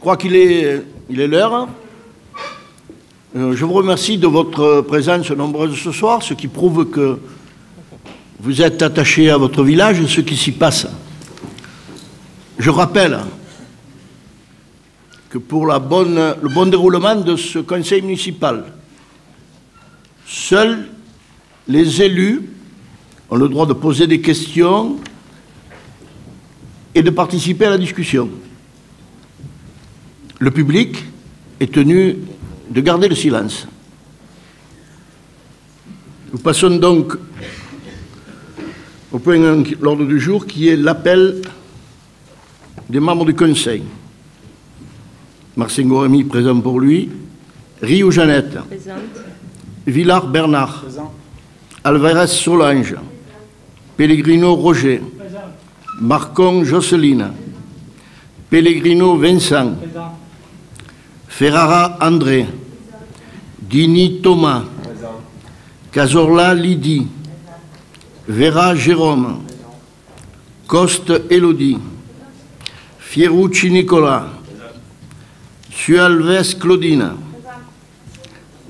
crois qu'il est l'heure. Je vous remercie de votre présence nombreuse ce soir, ce qui prouve que vous êtes attachés à votre village et ce qui s'y passe. Je rappelle que pour le bon déroulement de ce conseil municipal, seuls les élus ont le droit de poser des questions et de participer à la discussion. Le public est tenu de garder le silence. Nous passons donc au point de l'ordre du jour qui est l'appel des membres du Conseil. Marcingo Rémy, présent pour lui. Riou Jeannette. Présente. Villard Bernard. Présent. Alvarez Solange. Pellegrino Roger. Présent. Marcon Jocelyne. Pellegrino Vincent. Présent. Ferrara André. Présent. Dini Thomas. Présent. Cazorla Lydie. Vera Jérôme. Présent. Coste Élodie. Fierucci Nicolas. Sualves Claudine.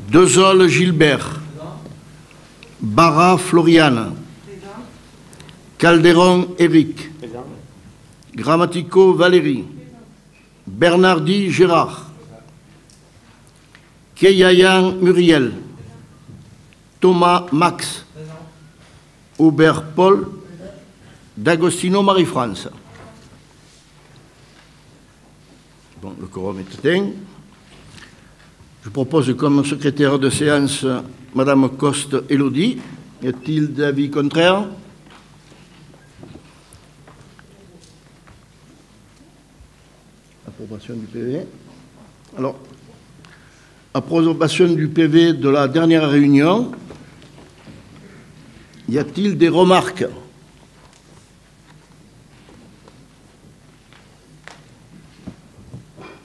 Dezol Gilbert. Barra Floriane. Calderon Éric. Grammatico Valérie. Bernardi Gérard. Keyayan Muriel. Thomas Max. Aubert Paul. D'Agostino Marie-France. Bon, le quorum est éteint. Je propose comme secrétaire de séance Madame Coste Élodie. Y a-t-il d'avis contraire? Approbation du PV. Alors, approbation du PV de la dernière réunion. Y a-t-il des remarques?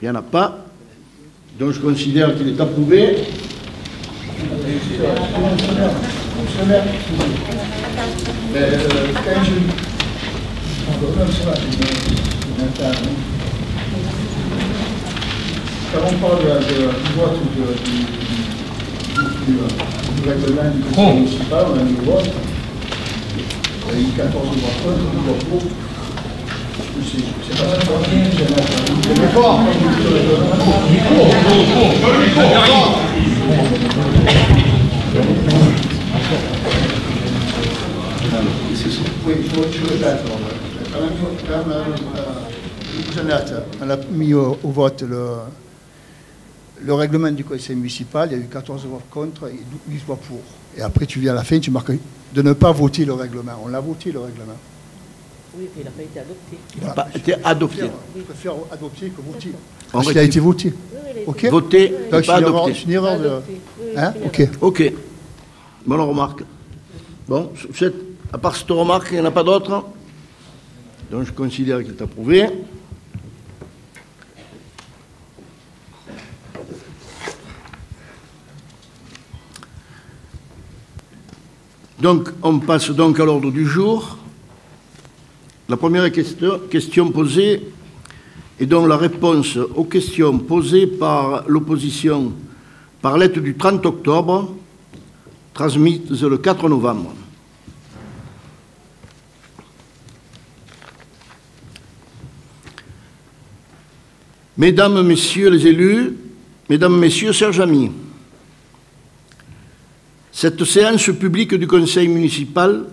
Il n'y en a pas. Donc je considère qu'il est approuvé. Quand on parle du vote du règlement du conseil municipal, on a mis le vote. Il y a eu 14 voix contre, 2 voix pour. C'est pas ça pour rien, c'est fort. Oui, je répète. Jeannette, on a mis au vote le règlement du conseil municipal. Il y a eu 14 voix contre et 8 voix pour. Et après, tu viens à la fin, tu marques de ne pas voter le règlement. On l'a voté, le règlement. Oui, mais il n'a pas été adopté. Il n'a pas été adopté. Je préfère adopter que voter. Parce qu'il a été voté. Oui, voté, donc pas adopté. C'est une erreur de... Hein? Ok. Ok. Bonne remarque. Bon, à part cette remarque, il n'y en a pas d'autres. Donc je considère qu'il est approuvé. Donc, on passe donc à l'ordre du jour. La première question posée et donc la réponse aux questions posées par l'opposition par lettre du 30 octobre, transmise le 4 novembre. Mesdames, Messieurs les élus, Mesdames, Messieurs, chers amis, cette séance publique du Conseil municipal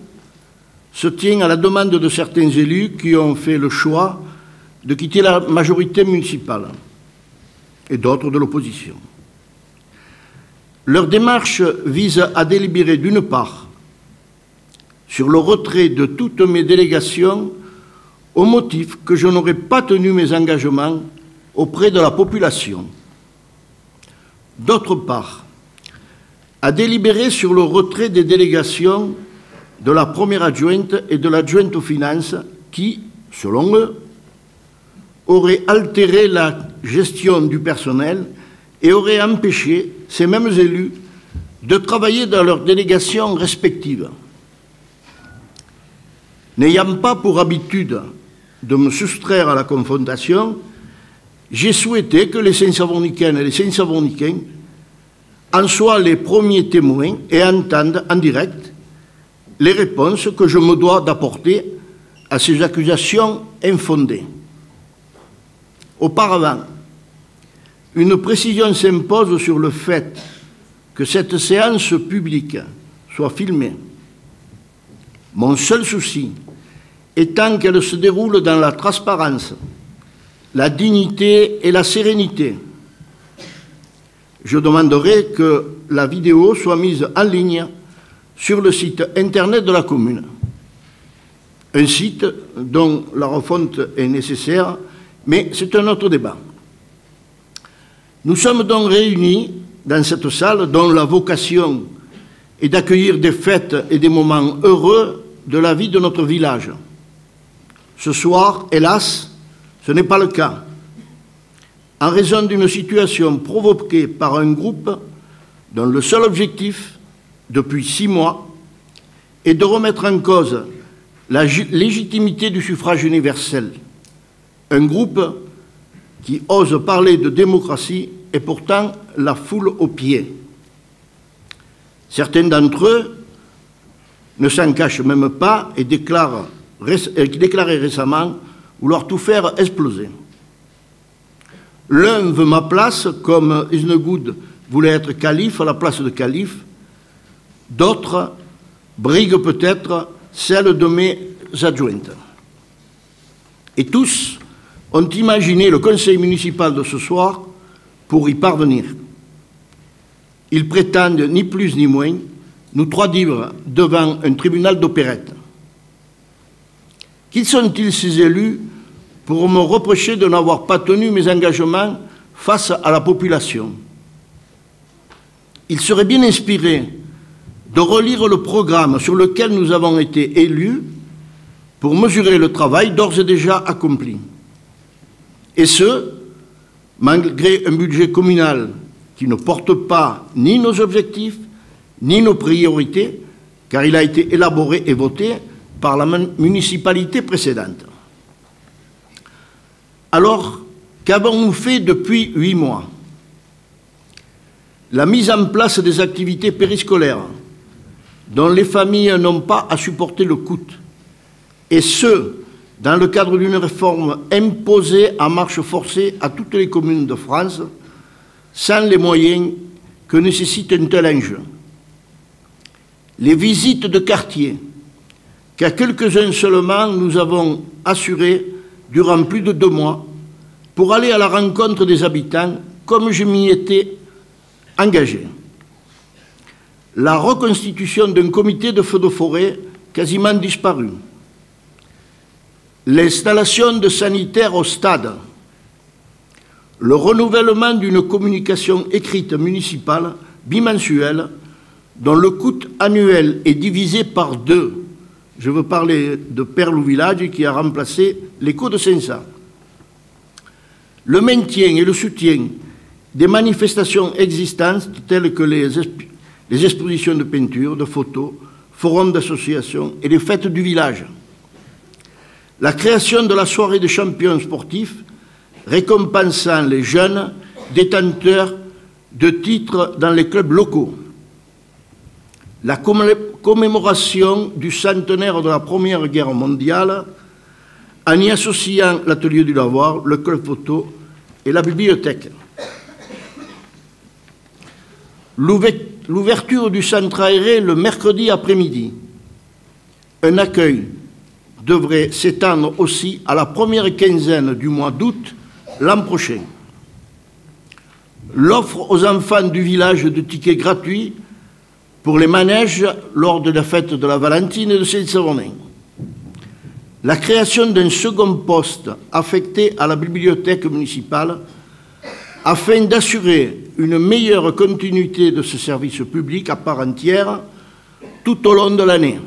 se tient à la demande de certains élus qui ont fait le choix de quitter la majorité municipale et d'autres de l'opposition. Leur démarche vise à délibérer d'une part sur le retrait de toutes mes délégations au motif que je n'aurais pas tenu mes engagements auprès de la population. D'autre part, à délibérer sur le retrait des délégations de la première adjointe et de l'adjointe aux finances qui, selon eux, auraient altéré la gestion du personnel et auraient empêché ces mêmes élus de travailler dans leurs délégations respectives. N'ayant pas pour habitude de me soustraire à la confrontation, j'ai souhaité que les Saint-Savonicaines et les Saint-Savonicains en soient les premiers témoins et entendent en direct les réponses que je me dois d'apporter à ces accusations infondées. Auparavant, une précision s'impose sur le fait que cette séance publique soit filmée. Mon seul souci étant qu'elle se déroule dans la transparence, la dignité et la sérénité. Je demanderai que la vidéo soit mise en ligne sur le site internet de la commune, un site dont la refonte est nécessaire, mais c'est un autre débat. Nous sommes donc réunis dans cette salle dont la vocation est d'accueillir des fêtes et des moments heureux de la vie de notre village. Ce soir, hélas, ce n'est pas le cas, en raison d'une situation provoquée par un groupe dont le seul objectif, depuis 6 mois, est de remettre en cause la légitimité du suffrage universel. Un groupe qui ose parler de démocratie et pourtant la foule aux pieds. Certains d'entre eux ne s'en cachent même pas et déclaraient récemment vouloir tout faire exploser. L'un veut ma place, comme Isnegoud voulait être calife à la place de calife. D'autres briguent peut-être celle de mes adjointes. Et tous ont imaginé le conseil municipal de ce soir pour y parvenir. Ils prétendent, ni plus ni moins, nous traduire devant un tribunal d'opérette. Qui sont-ils ces élus pour me reprocher de n'avoir pas tenu mes engagements face à la population? Il serait bien inspiré de relire le programme sur lequel nous avons été élus pour mesurer le travail d'ores et déjà accompli. Et ce, malgré un budget communal qui ne porte pas ni nos objectifs, ni nos priorités, car il a été élaboré et voté par la municipalité précédente. Alors, qu'avons-nous fait depuis 8 mois? La mise en place des activités périscolaires, dont les familles n'ont pas à supporter le coût, et ce, dans le cadre d'une réforme imposée à marche forcée à toutes les communes de France, sans les moyens que nécessite un tel enjeu. Les visites de quartier, qu'à quelques-uns seulement nous avons assurées durant plus de 2 mois, pour aller à la rencontre des habitants, comme je m'y étais engagé. La reconstitution d'un comité de feux de forêt quasiment disparu. L'installation de sanitaires au stade. Le renouvellement d'une communication écrite municipale bimensuelle dont le coût annuel est divisé par 2. Je veux parler de Perlou Village qui a remplacé l'écho de Saint-Sar. Le maintien et le soutien des manifestations existantes telles que les expositions de peinture, de photos, forums d'associations et les fêtes du village. La création de la soirée des champions sportifs récompensant les jeunes détenteurs de titres dans les clubs locaux. La commémoration du centenaire de la Première Guerre mondiale en y associant l'atelier du lavoir, le club photo et la bibliothèque. L'ouverture du centre aéré le mercredi après-midi. Un accueil devrait s'étendre aussi à la première quinzaine du mois d'août l'an prochain. L'offre aux enfants du village de tickets gratuits pour les manèges lors de la fête de la Valentine et de Saint-Savonin. La création d'un second poste affecté à la bibliothèque municipale afin d'assurer une meilleure continuité de ce service public à part entière tout au long de l'année.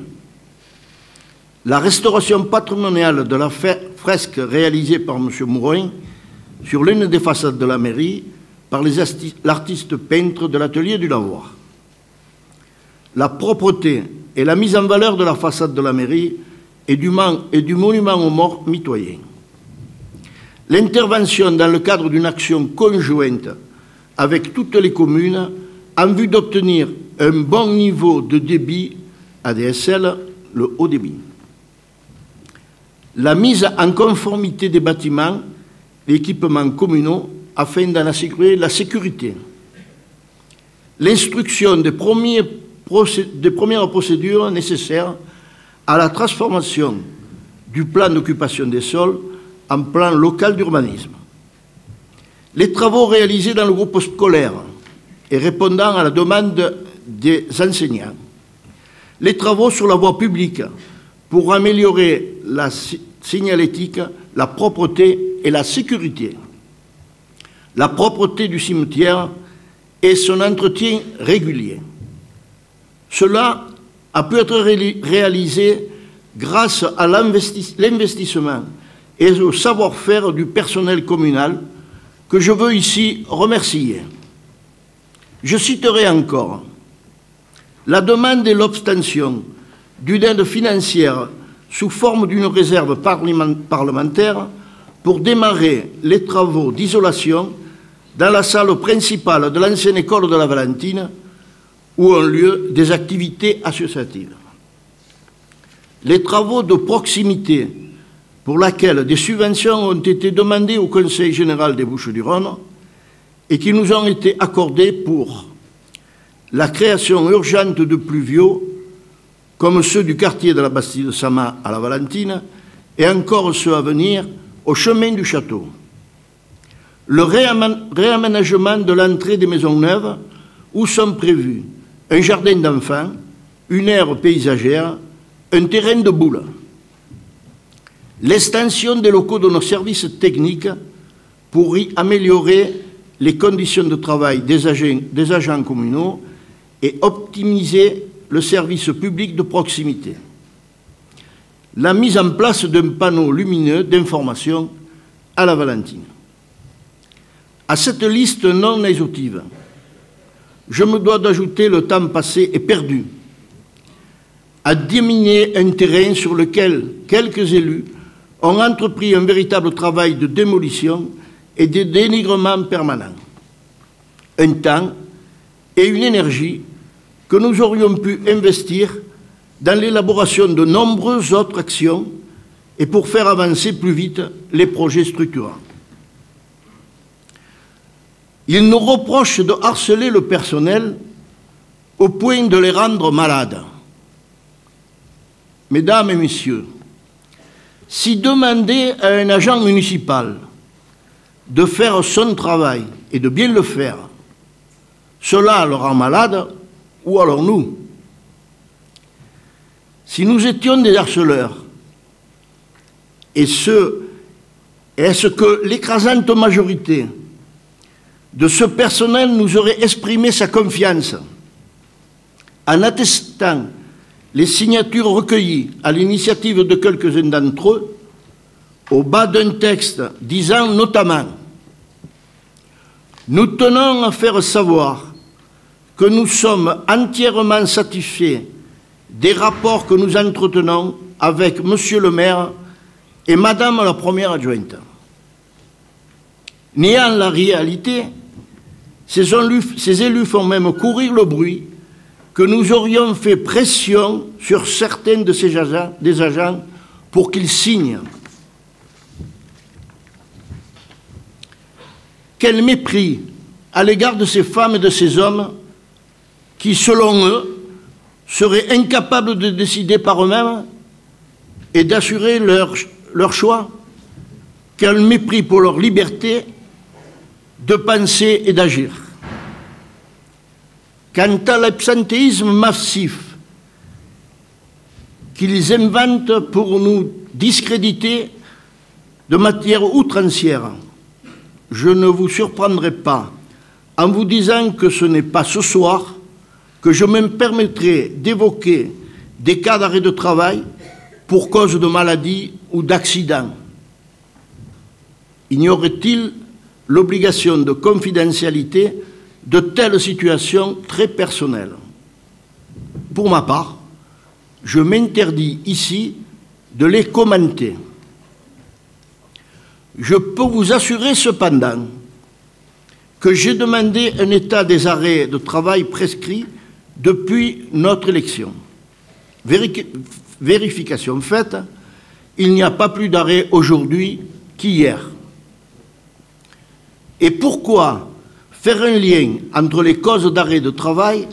La restauration patrimoniale de la fresque réalisée par M. Mourin sur l'une des façades de la mairie par l'artiste peintre de l'atelier du lavoir. La propreté et la mise en valeur de la façade de la mairie et du monument aux morts mitoyens. l'intervention dans le cadre d'une action conjointe avec toutes les communes en vue d'obtenir un bon niveau de débit ADSL, le haut débit. La mise en conformité des bâtiments et équipements communaux afin d'en assurer la sécurité. L'instruction des premières procédures nécessaires à la transformation du plan d'occupation des sols en plan local d'urbanisme. Les travaux réalisés dans le groupe scolaire et répondant à la demande des enseignants. Les travaux sur la voie publique pour améliorer la signalétique, la propreté et la sécurité. La propreté du cimetière et son entretien régulier. Cela a pu être réalisé grâce à l'investissement et au savoir-faire du personnel communal que je veux ici remercier. Je citerai encore la demande et l'obtention d'une aide financière sous forme d'une réserve parlementaire pour démarrer les travaux d'isolation dans la salle principale de l'ancienne école de la Valentine où ont lieu des activités associatives. Les travaux de proximité pour lesquels des subventions ont été demandées au Conseil général des Bouches-du-Rhône et qui nous ont été accordées pour la création urgente de pluviaux, comme ceux du quartier de la Bastille de Sama à la Valentine, et encore ceux à venir au chemin du château. Le réaménagement de l'entrée des maisons neuves, où sont prévus un jardin d'enfants, une aire paysagère, un terrain de boules. L'extension des locaux de nos services techniques pour y améliorer les conditions de travail des agents communaux et optimiser le service public de proximité. La mise en place d'un panneau lumineux d'information à la Valentine. À cette liste non exhaustive, je me dois d'ajouter le temps passé et perdu à déminer un terrain sur lequel quelques élus ont entrepris un véritable travail de démolition et de dénigrement permanent. Un temps et une énergie que nous aurions pu investir dans l'élaboration de nombreuses autres actions et pour faire avancer plus vite les projets structurants. Ils nous reprochent de harceler le personnel au point de les rendre malades. Mesdames et messieurs, si demander à un agent municipal de faire son travail et de bien le faire, cela le rend malade, où alors nous? Si nous étions des harceleurs, est-ce que l'écrasante majorité de ce personnel nous aurait exprimé sa confiance en attestant les signatures recueillies à l'initiative de quelques-uns d'entre eux au bas d'un texte disant notamment « Nous tenons à faire savoir que nous sommes entièrement satisfaits des rapports que nous entretenons avec Monsieur le maire et Madame la première adjointe. » Niant la réalité, ces élus font même courir le bruit que nous aurions fait pression sur certains de des agents pour qu'ils signent. Quel mépris à l'égard de ces femmes et de ces hommes qui, selon eux, seraient incapables de décider par eux-mêmes et d'assurer leur choix. Quel mépris pour leur liberté de penser et d'agir. Quant à l'absentéisme massif qu'ils inventent pour nous discréditer de matière outrancière, je ne vous surprendrai pas en vous disant que ce n'est pas ce soir que je me permettrai d'évoquer des cas d'arrêt de travail pour cause de maladie ou d'accident. Ignorait-il l'obligation de confidentialité de telles situations très personnelles? Pour ma part, je m'interdis ici de les commenter. Je peux vous assurer cependant que j'ai demandé un état des arrêts de travail prescrits depuis notre élection. Vérification faite, il n'y a pas plus d'arrêt aujourd'hui qu'hier. Et pourquoi faire un lien entre les causes d'arrêt de travail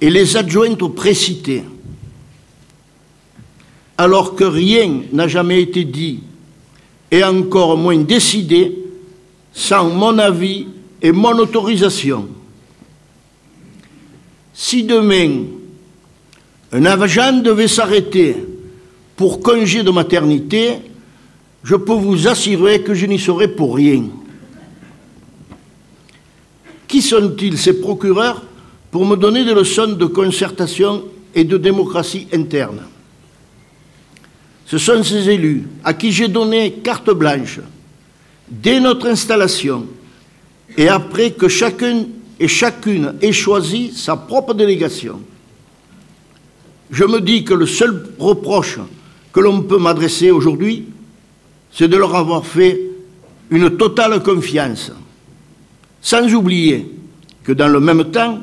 et les adjointes précitées, alors que rien n'a jamais été dit et encore moins décidé sans mon avis et mon autorisation? Si demain, un agent devait s'arrêter pour congé de maternité, je peux vous assurer que je n'y serai pour rien. Qui sont-ils, ces procureurs, pour me donner des leçons de concertation et de démocratie interne? Ce sont ces élus à qui j'ai donné carte blanche dès notre installation et après que chacun et chacune ait choisi sa propre délégation. Je me dis que le seul reproche que l'on peut m'adresser aujourd'hui, c'est de leur avoir fait une totale confiance, sans oublier que dans le même temps,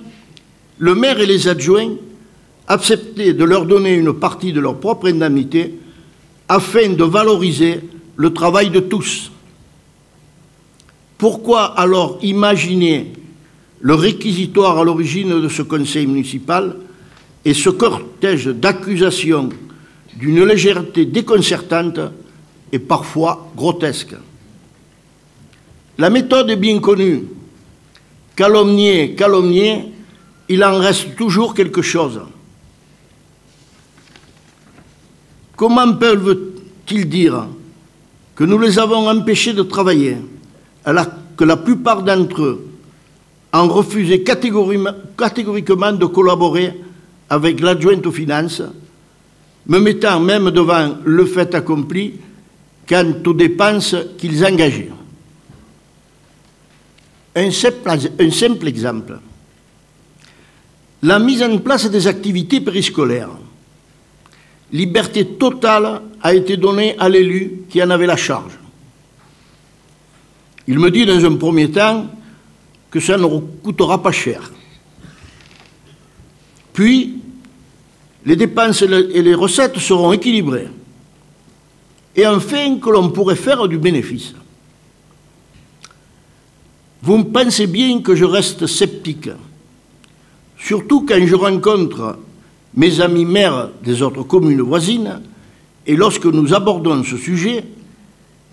le maire et les adjoints acceptaient de leur donner une partie de leur propre indemnité afin de valoriser le travail de tous. Pourquoi alors imaginer le réquisitoire à l'origine de ce conseil municipal et ce cortège d'accusations d'une légèreté déconcertante et parfois grotesque? La méthode est bien connue. Calomnier, calomnier, il en reste toujours quelque chose. Comment peuvent-ils dire que nous les avons empêchés de travailler, alors que la plupart d'entre eux ont refusé catégoriquement de collaborer avec l'adjointe aux finances, me mettant même devant le fait accompli quant aux dépenses qu'ils engageaient? Un simple exemple. La mise en place des activités périscolaires. Liberté totale a été donnée à l'élu qui en avait la charge. Il me dit dans un premier temps que ça ne coûtera pas cher. Puis, les dépenses et les recettes seront équilibrées. Et enfin, que l'on pourrait faire du bénéfice. Vous me pensez bien que je reste sceptique, surtout quand je rencontre mes amis maires des autres communes voisines et lorsque nous abordons ce sujet,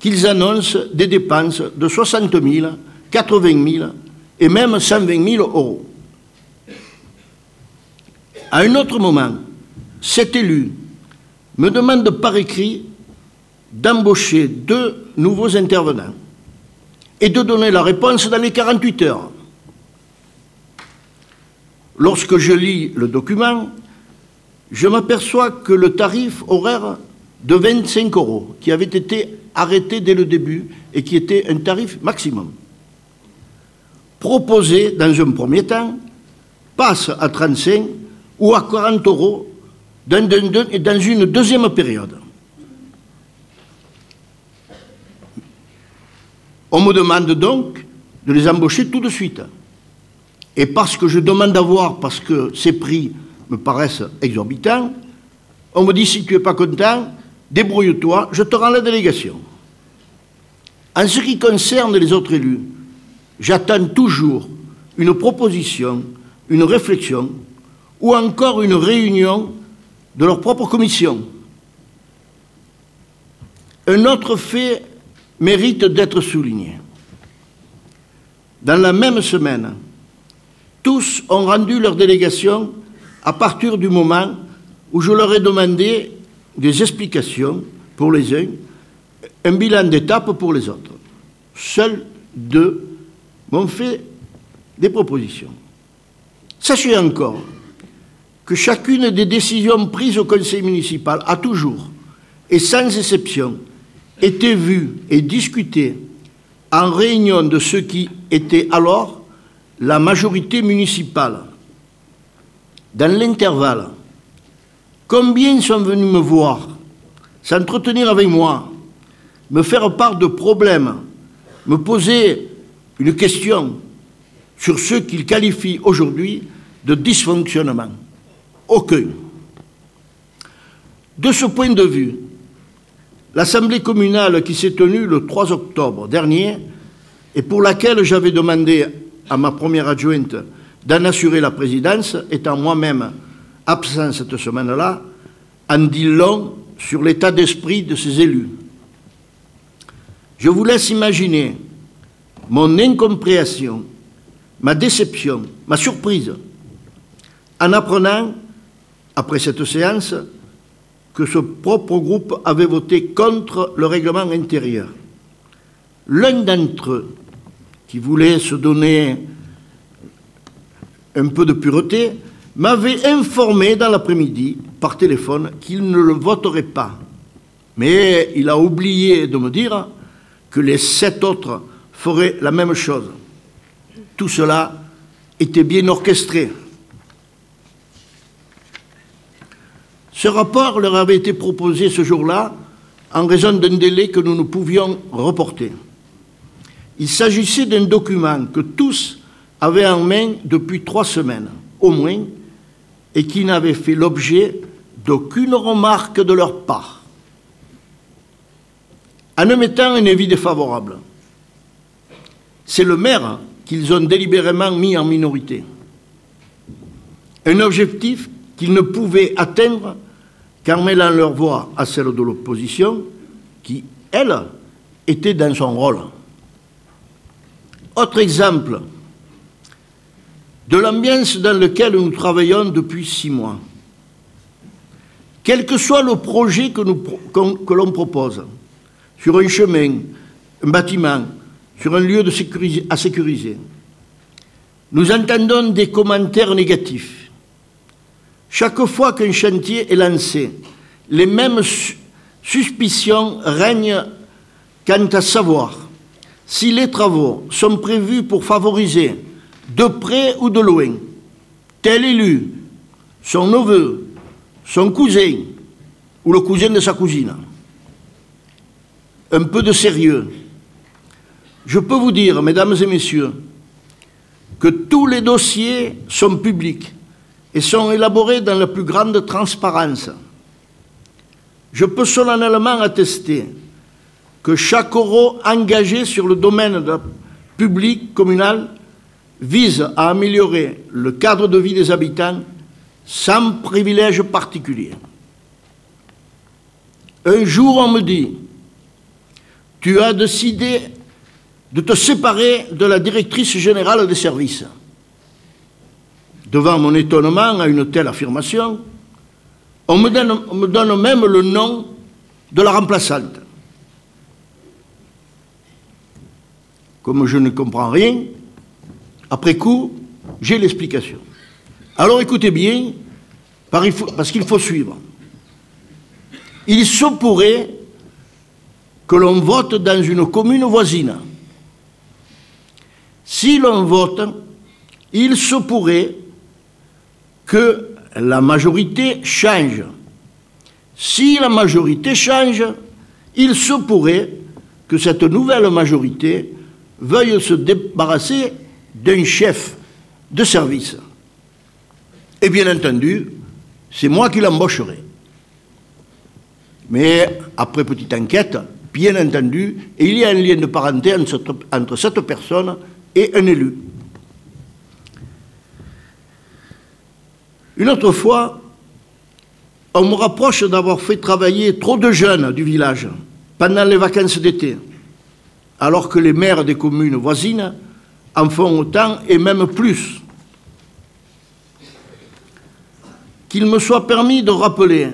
qu'ils annoncent des dépenses de 60 000, 80 000 et même 120 000 euros. À un autre moment, cet élu me demande par écrit d'embaucher 2 nouveaux intervenants et de donner la réponse dans les 48 heures. Lorsque je lis le document, je m'aperçois que le tarif horaire de 25 euros, qui avait été arrêté dès le début et qui était un tarif maximum, proposé dans un premier temps, passe à 35 ou à 40 euros dans une deuxième période. On me demande donc de les embaucher tout de suite. Et parce que je demande à voir, parce que ces prix me paraissent exorbitants, on me dit, si tu n'es pas content, débrouille-toi, je te rends la délégation. En ce qui concerne les autres élus, j'attends toujours une proposition, une réflexion, ou encore une réunion de leur propre commission. Un autre fait mérite d'être souligné. Dans la même semaine, tous ont rendu leur délégation à partir du moment où je leur ai demandé des explications pour les uns, un bilan d'étape pour les autres. Seuls 2 m'ont fait des propositions. Sachez encore que chacune des décisions prises au conseil municipal a toujours, et sans exception, été vue et discutée en réunion de ceux qui étaient alors la majorité municipale. Dans l'intervalle, combien sont venus me voir, s'entretenir avec moi, me faire part de problèmes, me poser une question sur ce qu'il qualifie aujourd'hui de dysfonctionnement. Aucun. De ce point de vue, l'Assemblée communale qui s'est tenue le 3 octobre dernier et pour laquelle j'avais demandé à ma première adjointe d'en assurer la présidence, étant moi-même absent cette semaine-là, en dit long sur l'état d'esprit de ces élus. Je vous laisse imaginer mon incompréhension, ma déception, ma surprise, en apprenant, après cette séance, que ce propre groupe avait voté contre le règlement intérieur. L'un d'entre eux, qui voulait se donner un peu de pureté, m'avait informé dans l'après-midi, par téléphone, qu'il ne le voterait pas. Mais il a oublié de me dire que les 7 autres feraient la même chose. Tout cela était bien orchestré. Ce rapport leur avait été proposé ce jour-là en raison d'un délai que nous ne pouvions reporter. Il s'agissait d'un document que tous avaient en main depuis 3 semaines, au moins, et qui n'avait fait l'objet d'aucune remarque de leur part. En émettant un avis défavorable, c'est le maire qu'ils ont délibérément mis en minorité. Un objectif qu'ils ne pouvaient atteindre qu'en mêlant leur voix à celle de l'opposition, qui, elle, était dans son rôle. Autre exemple de l'ambiance dans laquelle nous travaillons depuis 6 mois. Quel que soit le projet que l'on propose, sur un chemin, un bâtiment, sur un lieu à sécuriser, nous entendons des commentaires négatifs. Chaque fois qu'un chantier est lancé, les mêmes suspicions règnent quant à savoir si les travaux sont prévus pour favoriser, de près ou de loin, tel élu, son neveu, son cousin ou le cousin de sa cousine. Un peu de sérieux. Je peux vous dire, mesdames et messieurs, que tous les dossiers sont publics et sont élaborés dans la plus grande transparence. Je peux solennellement attester que chaque euro engagé sur le domaine public communal vise à améliorer le cadre de vie des habitants sans privilège particulier. Un jour, on me dit « Tu as décidé de te séparer de la directrice générale des services. » Devant mon étonnement à une telle affirmation, on me donne même le nom de la remplaçante. Comme je ne comprends rien, après coup, j'ai l'explication. Alors écoutez bien, parce qu'il faut suivre. Il se pourrait que l'on vote dans une commune voisine. Si l'on vote, il se pourrait que la majorité change. Si la majorité change, il se pourrait que cette nouvelle majorité veuille se débarrasser d'un chef de service. Et bien entendu, c'est moi qui l'embaucherai. Mais après petite enquête, bien entendu, il y a un lien de parenté entre cette personne et un élu. Une autre fois, on me rapproche d'avoir fait travailler trop de jeunes du village pendant les vacances d'été, alors que les maires des communes voisines en font autant et même plus. Qu'il me soit permis de rappeler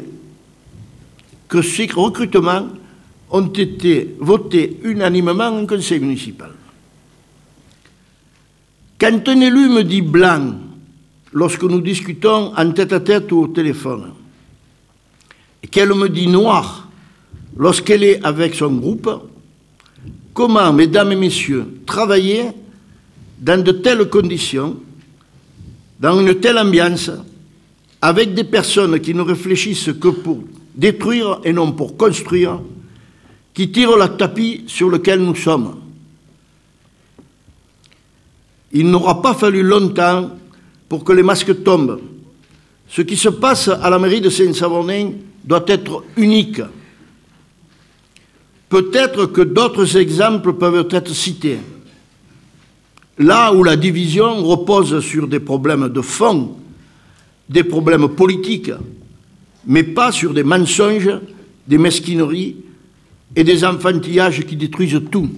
que ces recrutements ont été votés unanimement en conseil municipal. Quand un élu me dit blanc, lorsque nous discutons en tête-à-tête ou au téléphone, et qu'elle me dit noir lorsqu'elle est avec son groupe, comment, mesdames et messieurs, travailler dans de telles conditions, dans une telle ambiance, avec des personnes qui ne réfléchissent que pour détruire et non pour construire, qui tire le tapis sur lequel nous sommes. Il n'aura pas fallu longtemps pour que les masques tombent. Ce qui se passe à la mairie de Saint-Savonnin doit être unique. Peut-être que d'autres exemples peuvent être cités. Là où la division repose sur des problèmes de fond, des problèmes politiques, mais pas sur des mensonges, des mesquineries et des enfantillages qui détruisent tout.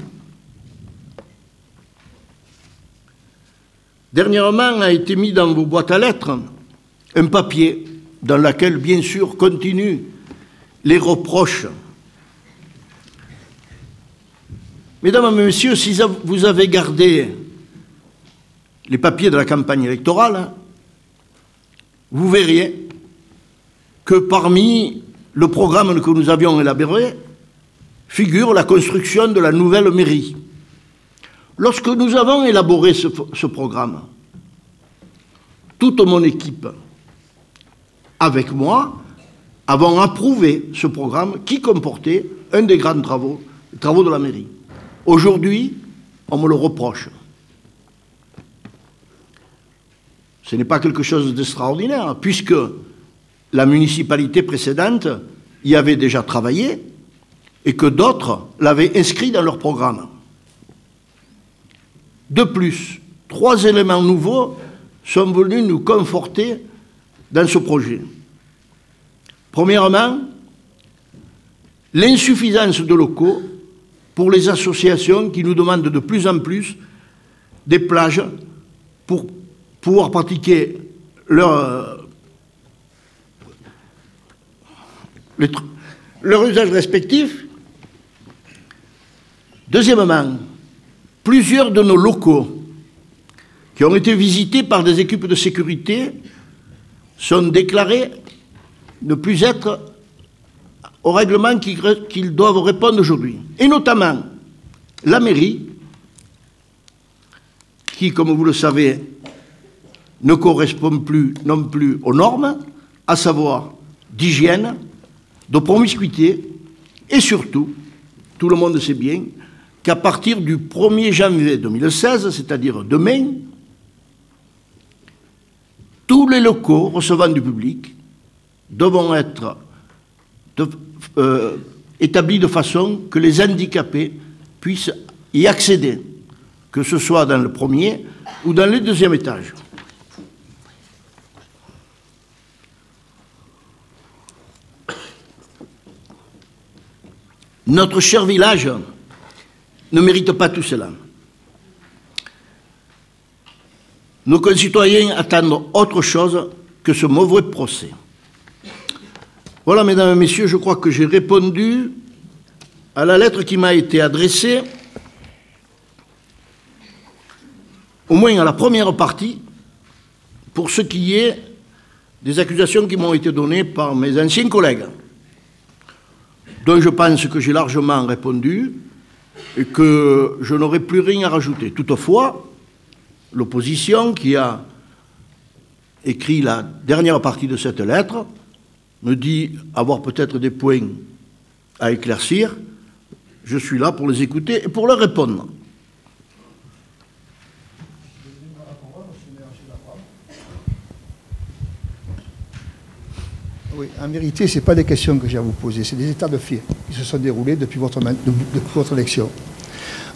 Dernièrement a été mis dans vos boîtes à lettres un papier dans lequel, bien sûr, continuent les reproches. Mesdames et messieurs, si vous avez gardé les papiers de la campagne électorale, vous verriez que parmi le programme que nous avions élaboré figure la construction de la nouvelle mairie. Lorsque nous avons élaboré ce programme, toute mon équipe, avec moi, avons approuvé ce programme qui comportait un des grands travaux, les travaux de la mairie. Aujourd'hui, on me le reproche. Ce n'est pas quelque chose d'extraordinaire, puisque la municipalité précédente y avait déjà travaillé et que d'autres l'avaient inscrit dans leur programme. De plus, 3 éléments nouveaux sont venus nous conforter dans ce projet. Premièrement, l'insuffisance de locaux pour les associations qui nous demandent de plus en plus des plages pour pouvoir pratiquer leur usage respectif. Deuxièmement, plusieurs de nos locaux qui ont été visités par des équipes de sécurité sont déclarés ne plus être au règlement qu'ils doivent répondre aujourd'hui. Et notamment la mairie, qui, comme vous le savez, ne correspond plus non plus aux normes, à savoir d'hygiène, de promiscuité, et surtout, tout le monde sait bien, qu'à partir du 1er janvier 2016, c'est-à-dire demain, tous les locaux recevant du public devront être établis de façon que les handicapés puissent y accéder, que ce soit dans le premier ou dans le deuxième étage. Notre cher village ne mérite pas tout cela. Nos concitoyens attendent autre chose que ce mauvais procès. Voilà, mesdames et messieurs, je crois que j'ai répondu à la lettre qui m'a été adressée, au moins à la première partie, pour ce qui est des accusations qui m'ont été données par mes anciens collègues, dont je pense que j'ai largement répondu et que je n'aurai plus rien à rajouter. Toutefois, l'opposition qui a écrit la dernière partie de cette lettre me dit avoir peut-être des points à éclaircir. Je suis là pour les écouter et pour leur répondre. Oui, en vérité, ce n'est pas des questions que j'ai à vous poser, c'est des états de fait qui se sont déroulés depuis votre élection.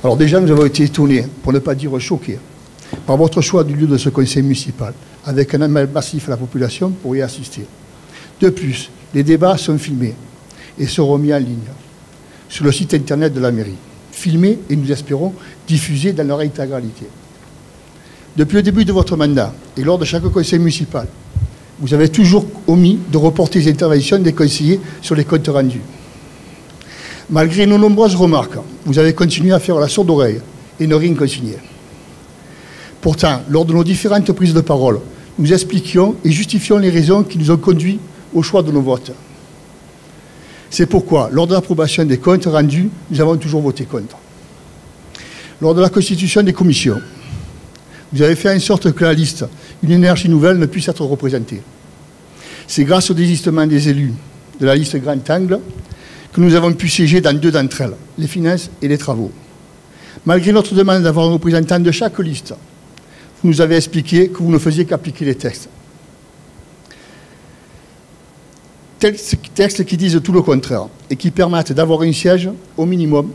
Alors déjà, nous avons été étonnés, pour ne pas dire choqués, par votre choix du lieu de ce conseil municipal, avec un appel massif à la population pour y assister. De plus, les débats sont filmés et seront mis en ligne sur le site internet de la mairie. Filmés et, nous espérons, diffusés dans leur intégralité. Depuis le début de votre mandat et lors de chaque conseil municipal, vous avez toujours omis de reporter les interventions des conseillers sur les comptes rendus. Malgré nos nombreuses remarques, vous avez continué à faire la sourde oreille et ne rien consigner. Pourtant, lors de nos différentes prises de parole, nous expliquions et justifions les raisons qui nous ont conduits au choix de nos votes. C'est pourquoi, lors de l'approbation des comptes rendus, nous avons toujours voté contre. Lors de la constitution des commissions, vous avez fait en sorte que la liste Une énergie nouvelle ne puisse être représentée. C'est grâce au désistement des élus de la liste Grand Angle que nous avons pu siéger dans 2 d'entre elles, les finances et les travaux. Malgré notre demande d'avoir un représentant de chaque liste, vous nous avez expliqué que vous ne faisiez qu'appliquer les textes. Textes qui disent tout le contraire et qui permettent d'avoir un siège au minimum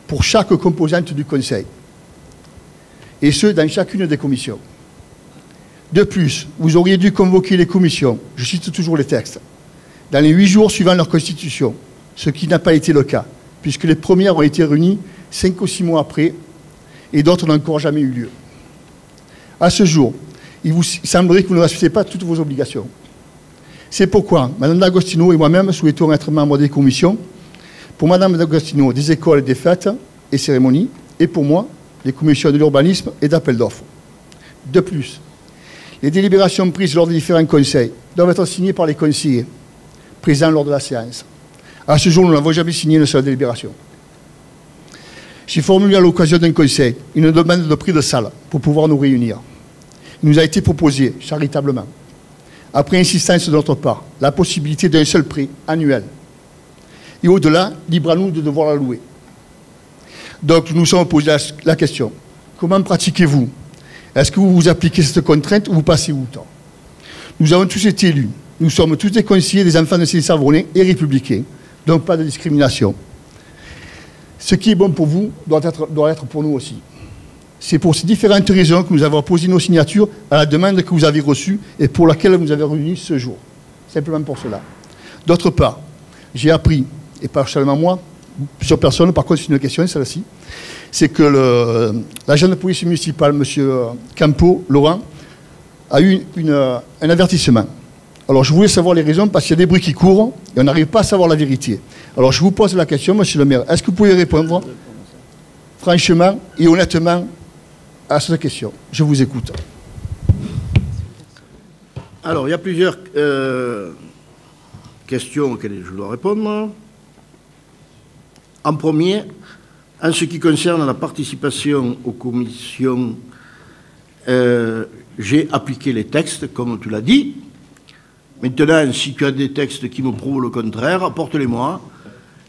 pour chaque composante du Conseil, et ce, dans chacune des commissions. De plus, vous auriez dû convoquer les commissions, je cite toujours les textes, dans les 8 jours suivant leur constitution, ce qui n'a pas été le cas, puisque les premières ont été réunies 5 ou 6 mois après, et d'autres n'ont encore jamais eu lieu. À ce jour, il vous semblerait que vous ne respectez pas toutes vos obligations. C'est pourquoi Mme D'Agostino et moi-même souhaitons être membres des commissions. Pour Mme D'Agostino, des écoles, des fêtes et cérémonies, et pour moi, les commissions de l'urbanisme et d'appel d'offres. De plus, les délibérations prises lors des différents conseils doivent être signées par les conseillers présents lors de la séance. À ce jour, nous n'avons jamais signé une seule délibération. J'ai formulé à l'occasion d'un conseil une demande de prix de salle pour pouvoir nous réunir. Il nous a été proposé, charitablement, après insistance de notre part, la possibilité d'un seul prêt annuel. Et au-delà, libre à nous de devoir la louer. Donc, nous nous sommes posé la question. Comment pratiquez-vous? Est-ce que vous appliquez cette contrainte ou vous passez outre? Nous avons tous été élus. Nous sommes tous des conseillers des enfants de Saint-Savonnais et républicains. Donc, pas de discrimination. Ce qui est bon pour vous doit être pour nous aussi. C'est pour ces différentes raisons que nous avons posé nos signatures à la demande que vous avez reçue et pour laquelle vous avez réuni ce jour. Simplement pour cela. D'autre part, j'ai appris, et pas seulement moi, plusieurs personnes, par contre c'est une question, celle-ci, c'est que l'agent de police municipale, M. Campo, Laurent, a eu un avertissement. Alors je voulais savoir les raisons parce qu'il y a des bruits qui courent et on n'arrive pas à savoir la vérité. Alors je vous pose la question, monsieur le maire, est-ce que vous pouvez répondre franchement et honnêtement à cette question? Je vous écoute. Alors, il y a plusieurs questions auxquelles je dois répondre. En premier, en ce qui concerne la participation aux commissions, j'ai appliqué les textes, comme tu l'as dit. Maintenant, si tu as des textes qui me prouvent le contraire, apporte-les-moi.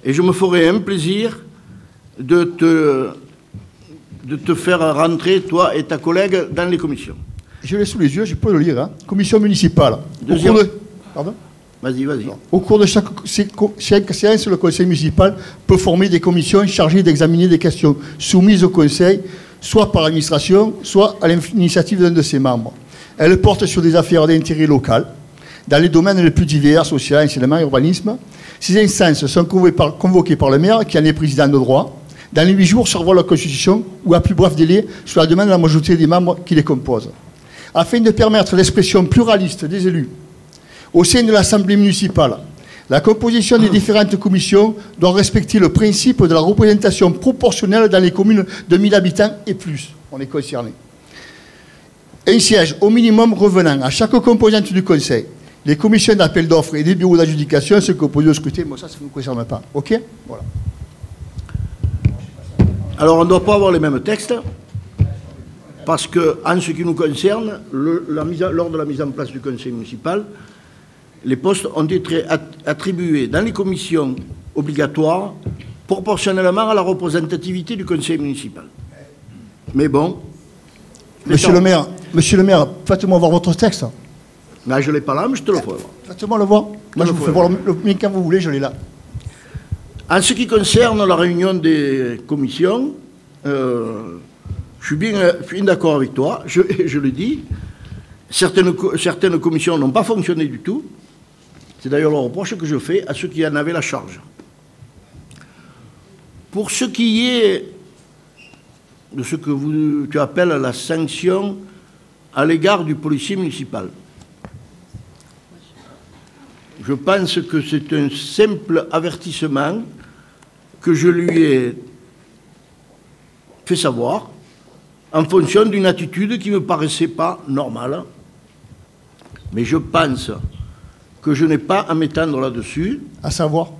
Et je me ferai un plaisir de te faire rentrer, toi et ta collègue, dans les commissions. Je l'ai sous les yeux, je peux le lire. Hein. Commission municipale. Pardon ? Vas-y. Au cours de chaque séance, le conseil municipal peut former des commissions chargées d'examiner des questions soumises au conseil, soit par l'administration, soit à l'initiative d'un de ses membres. Elle porte sur des affaires d'intérêt local, dans les domaines les plus divers, social, enseignement, urbanisme. Ces instances sont convoquées par le maire, qui en est président de droit, dans les 8 jours servant la Constitution ou à plus bref délai sur la demande de la majorité des membres qui les composent. Afin de permettre l'expression pluraliste des élus au sein de l'Assemblée municipale, la composition des différentes commissions doit respecter le principe de la représentation proportionnelle dans les communes de 1000 habitants et plus. On est concerné. Un siège au minimum revenant à chaque composante du Conseil. Les commissions d'appel d'offres et des bureaux d'adjudication se composent au scrutin. Bon, ça ne nous concerne pas. OK? Voilà. Alors, on ne doit pas avoir les mêmes textes, parce qu'en ce qui nous concerne, lors de la mise en place du conseil municipal, les postes ont été attribués dans les commissions obligatoires proportionnellement à la représentativité du conseil municipal. Mais bon... Monsieur le maire, faites-moi voir votre texte. Là, je ne l'ai pas là, mais je te le ferai voir. Faites-moi le voir. Moi, je vous fais voir le mien quand vous voulez, je l'ai là. En ce qui concerne la réunion des commissions, je suis bien d'accord avec toi, je le dis. Certaines commissions n'ont pas fonctionné du tout. C'est d'ailleurs le reproche que je fais à ceux qui en avaient la charge. Pour ce qui est de ce que tu appelles la sanction à l'égard du policier municipal, je pense que c'est un simple avertissement que je lui ai fait savoir en fonction d'une attitude qui ne me paraissait pas normale. Mais je pense que je n'ai pas à m'étendre là-dessus. À savoir?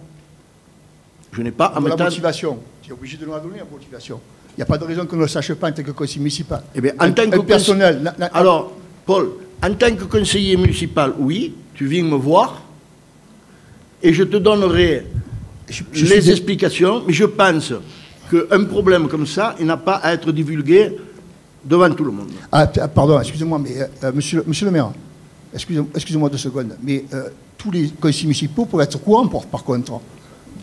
Je n'ai pas à m'étendre... La motivation. Tu es obligé de nous la donner, la motivation. Il n'y a pas de raison qu'on ne le sache pas en tant que conseiller municipal. Eh bien, en tant que personnel... Alors, Paul, en tant que conseiller municipal, oui, tu viens me voir et je te donnerai les explications, mais je pense qu'un problème comme ça, il n'a pas à être divulgué devant tout le monde. Ah, pardon, excusez-moi, mais monsieur le maire, excusez-moi 2 secondes, mais tous les conseils municipaux pourraient être au courant, par contre.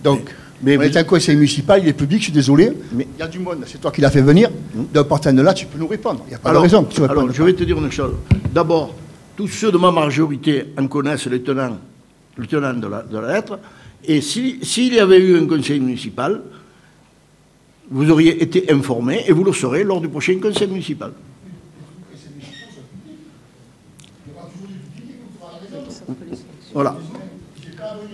Donc, on est un conseil municipal, il est public, je suis désolé, mais il y a du monde, c'est toi qui l'as fait venir, donc partant de là, tu peux nous répondre. Il n'y a pas de raison que tu répondes. Alors, je vais te dire une chose. D'abord, tous ceux de ma majorité en connaissent le tenant de la lettre, et s'il y avait eu un conseil municipal, vous auriez été informés, et vous le serez lors du prochain conseil municipal. Voilà.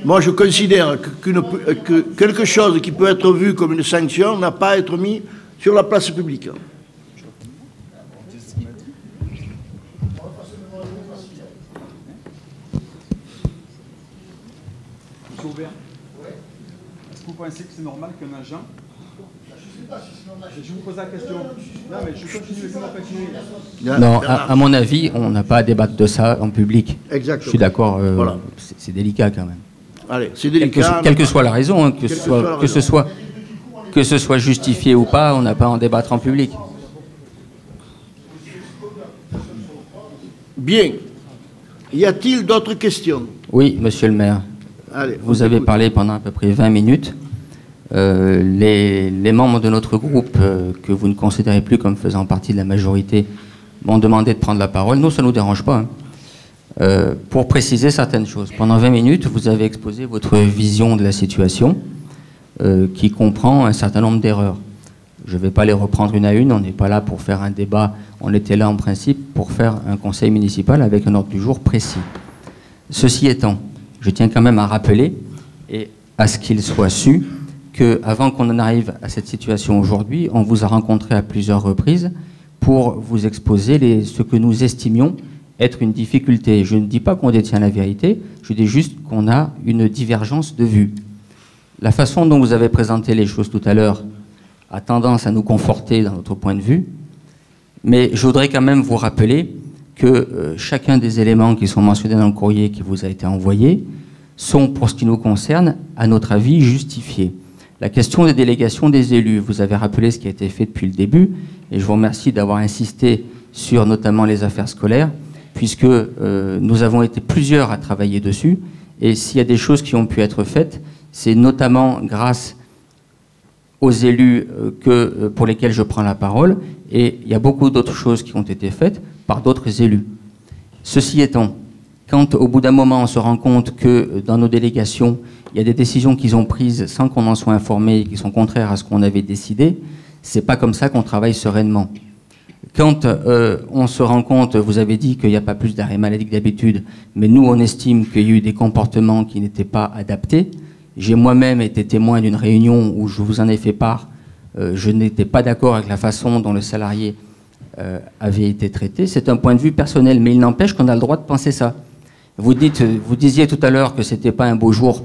Moi, je considère que quelque chose qui peut être vu comme une sanction n'a pas à être mis sur la place publique. Monsieur Aubert, est-ce que vous pensez que c'est normal qu'un agent... Je ne sais pas si c'est normal. Je vous pose la question. Non, mais je continue, laissez-moi continuer. Non, à mon avis, on n'a pas à débattre de ça en public. Exactement. Je suis d'accord, voilà. C'est délicat quand même. Allez, c'est délicat. Quelle que soit la raison, hein, que ce soit justifié ou pas, on n'a pas à en débattre en public. Bien. Y a-t-il d'autres questions? Oui, monsieur le maire. Allez, vous avez parlé pendant à peu près 20 minutes. Les membres de notre groupe, que vous ne considérez plus comme faisant partie de la majorité, m'ont demandé de prendre la parole. Nous, ça ne nous dérange pas. Pour préciser certaines choses. Pendant 20 minutes, vous avez exposé votre vision de la situation, qui comprend un certain nombre d'erreurs. Je ne vais pas les reprendre une à une, on n'est pas là pour faire un débat, on était là en principe pour faire un conseil municipal avec un ordre du jour précis. Ceci étant, je tiens quand même à rappeler, et à ce qu'il soit su, qu'avant qu'on en arrive à cette situation aujourd'hui, on vous a rencontré à plusieurs reprises pour vous exposer ce que nous estimions être une difficulté. Je ne dis pas qu'on détient la vérité, je dis juste qu'on a une divergence de vue. La façon dont vous avez présenté les choses tout à l'heure a tendance à nous conforter dans notre point de vue, mais je voudrais quand même vous rappeler que chacun des éléments qui sont mentionnés dans le courrier qui vous a été envoyé sont, pour ce qui nous concerne, à notre avis, justifiés. La question des délégations des élus, vous avez rappelé ce qui a été fait depuis le début, et je vous remercie d'avoir insisté sur notamment les affaires scolaires, puisque nous avons été plusieurs à travailler dessus, et s'il y a des choses qui ont pu être faites, c'est notamment grâce aux élus pour lesquels je prends la parole, et il y a beaucoup d'autres choses qui ont été faites par d'autres élus. Ceci étant, quand au bout d'un moment on se rend compte que dans nos délégations, il y a des décisions qu'ils ont prises sans qu'on en soit informé et qui sont contraires à ce qu'on avait décidé, c'est pas comme ça qu'on travaille sereinement. Quand on se rend compte, vous avez dit qu'il n'y a pas plus d'arrêt maladie que d'habitude, mais nous on estime qu'il y a eu des comportements qui n'étaient pas adaptés. J'ai moi-même été témoin d'une réunion où je vous en ai fait part. Je n'étais pas d'accord avec la façon dont le salarié avait été traité. C'est un point de vue personnel, mais il n'empêche qu'on a le droit de penser ça. Vous disiez tout à l'heure que ce n'était pas un beau jour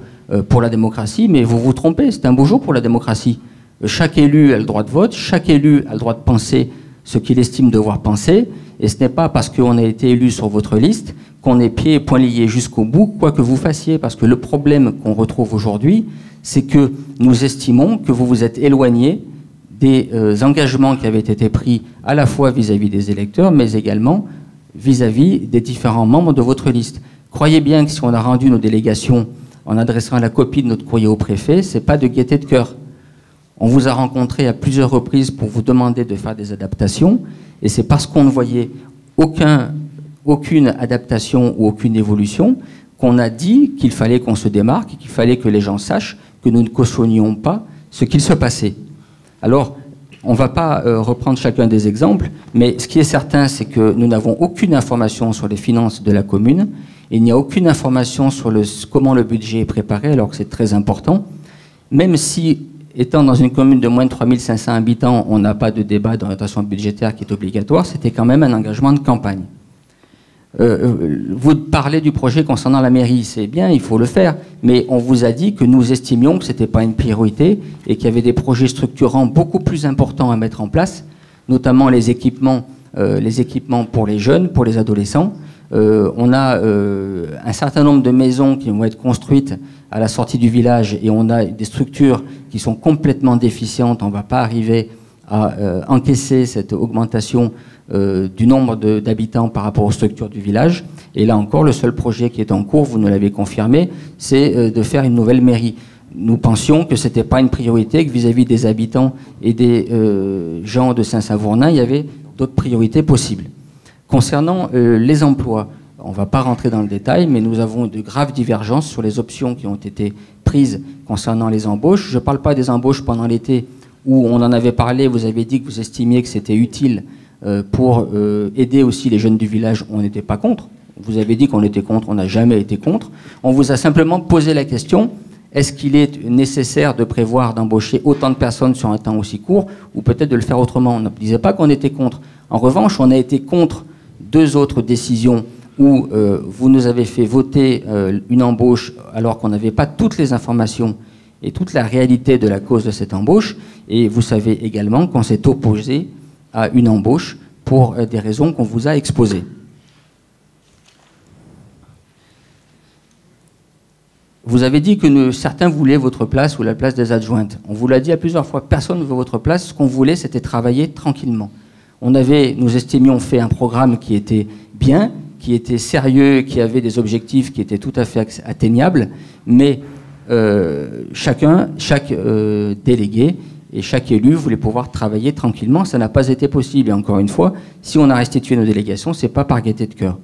pour la démocratie, mais vous vous trompez, c'est un beau jour pour la démocratie. Chaque élu a le droit de vote, chaque élu a le droit de penser ce qu'il estime devoir penser, et ce n'est pas parce qu'on a été élu sur votre liste qu'on est pieds et poings liés jusqu'au bout, quoi que vous fassiez, parce que le problème qu'on retrouve aujourd'hui, c'est que nous estimons que vous vous êtes éloigné des engagements qui avaient été pris à la fois vis-à-vis des électeurs, mais également vis-à-vis des différents membres de votre liste. Croyez bien que si on a rendu nos délégations en adressant la copie de notre courrier au préfet, ce n'est pas de gaieté de cœur. On vous a rencontré à plusieurs reprises pour vous demander de faire des adaptations, et c'est parce qu'on ne voyait aucune adaptation ou aucune évolution qu'on a dit qu'il fallait qu'on se démarque, qu'il fallait que les gens sachent que nous ne cautionnions pas ce qu'il se passait. Alors, on ne va pas reprendre chacun des exemples, mais ce qui est certain, c'est que nous n'avons aucune information sur les finances de la commune, et il n'y a aucune information sur comment le budget est préparé, alors que c'est très important. Même si, étant dans une commune de moins de 3500 habitants, on n'a pas de débat d'orientation budgétaire qui est obligatoire, c'était quand même un engagement de campagne. Vous parlez du projet concernant la mairie, c'est bien, il faut le faire, mais on vous a dit que nous estimions que ce n'était pas une priorité et qu'il y avait des projets structurants beaucoup plus importants à mettre en place, notamment les équipements pour les jeunes, pour les adolescents, On a un certain nombre de maisons qui vont être construites à la sortie du village et on a des structures qui sont complètement déficientes. On ne va pas arriver à encaisser cette augmentation du nombre d'habitants par rapport aux structures du village. Et là encore, le seul projet qui est en cours, vous nous l'avez confirmé, c'est de faire une nouvelle mairie. Nous pensions que ce n'était pas une priorité, que vis-à-vis des habitants et des gens de Saint-Savournin, il y avait d'autres priorités possibles. Concernant les emplois, on ne va pas rentrer dans le détail, mais nous avons de graves divergences sur les options qui ont été prises concernant les embauches. Je ne parle pas des embauches pendant l'été, où on en avait parlé, vous avez dit que vous estimiez que c'était utile pour aider aussi les jeunes du village. On n'était pas contre. Vous avez dit qu'on était contre, on n'a jamais été contre. On vous a simplement posé la question, est-ce qu'il est nécessaire de prévoir d'embaucher autant de personnes sur un temps aussi court, ou peut-être de le faire autrement? On ne disait pas qu'on était contre. En revanche, on a été contre 2 autres décisions où vous nous avez fait voter une embauche alors qu'on n'avait pas toutes les informations et toute la réalité de la cause de cette embauche. Et vous savez également qu'on s'est opposé à une embauche pour des raisons qu'on vous a exposées. Vous avez dit que certains voulaient votre place ou la place des adjointes. On vous l'a dit à plusieurs fois, personne ne veut votre place. Ce qu'on voulait, c'était travailler tranquillement. Nous estimions fait un programme qui était bien, qui était sérieux, qui avait des objectifs qui étaient tout à fait atteignables, mais chaque délégué et chaque élu voulait pouvoir travailler tranquillement. Ça n'a pas été possible. Et encore une fois, si on a restitué nos délégations, ce n'est pas par gaieté de cœur.